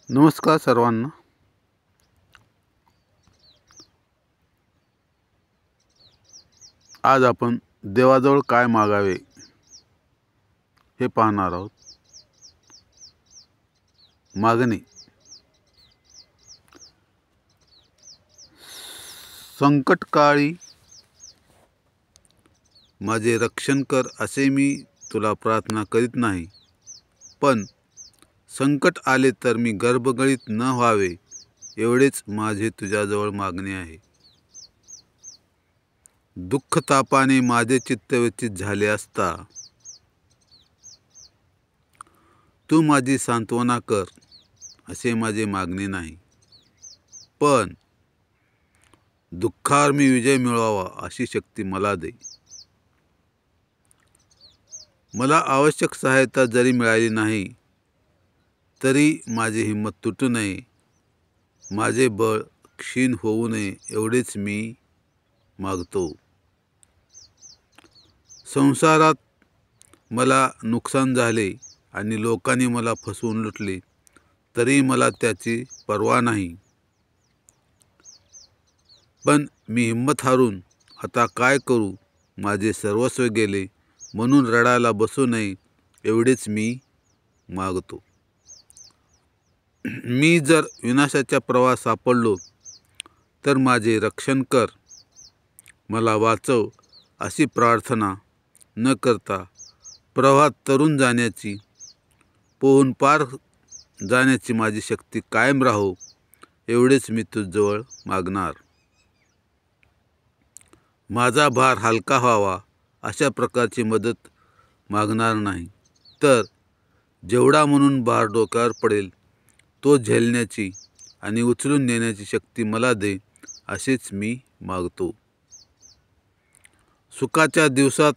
नमस्कार सर्वांना. आज आपण देवाजवळ काय मागावे हे पाहणार आहोत. मागणे. संकटकाळी माझे रक्षण कर असे मी तुला प्रार्थना करीत नाही, पण संकट आले तर मी गर्भगळीत न व्हावे एवढेच माझे तुझ्याजवळ मागणे आहे. दुःखतापाने माझे चित्त व्यथित झाले असता तू माझी सांत्वना कर असे माझे मागणे नाही, पण दुःखावर मी विजय मिळवावा अशी शक्ती मला दे. मला आवश्यक सहायता जरी मिळाली नाही तरी माझी हिंमत तुटू नये, माझे बळ क्षीण होऊ नये एवढेच मी मागतो. संसारात मला नुकसान झाले आणि लोकांनी मला फसवून लुटले तरी मला त्याची पर्वा नाही, पण मी हिंमत हारून आता काय करू, माझे सर्वस्व गेले म्हणून रडायला बसू नये एवढेच मी मागतो. मी जर विनाशाच्या प्रवाहात सापडलो तर माझे रक्षण कर, मला वाचव अशी प्रार्थना न करता प्रवाहात तरून जाण्याची, पोहून पार जाण्याची माझी शक्ती कायम राहो एवढेच मी तुझ्याजवळ मागणार. माझा भार हलका व्हावा अशा प्रकारची मदत मागणार नाही, तर जेवढा म्हणून भार डोक्यावर पडेल तो झेलण्याची आणि उचलून नेण्याची शक्ती मला दे असेच मी मागतो. सुखाच्या दिवसात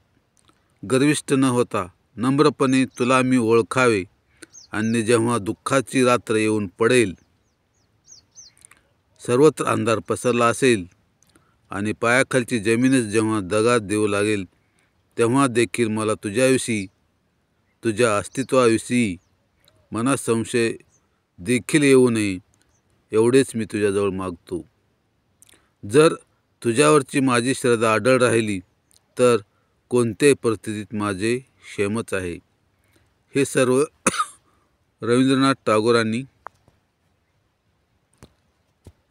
गर्विष्ठ न होता नम्रपणे तुला मी ओळखावे आणि जेव्हा दुःखाची रात्र येऊन पडेल, सर्वत्र अंधार पसरला असेल आणि पायाखालची जमीनच जेव्हा दगा देऊ लागेल, तेव्हा देखील मला तुझ्याविषयी, तुझ्या अस्तित्वाविषयी मनात संशय देखील येऊ नये एवढेच मी तुझ्याजवळ मागतो. जर तुझ्यावरची माझी श्रद्धा अढळ राहिली तर कोणत्याही परिस्थितीत माझे क्षेमच आहे. हे सर्व रवींद्रनाथ टागोरांनी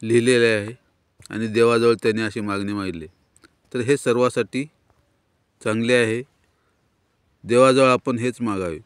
लिहिलेले आहे आणि देवाजवळ त्यांनी अशी मागणी मागितली. तर हे सर्वासाठी चांगले आहे. देवाजवळ आपण हेच मागावे.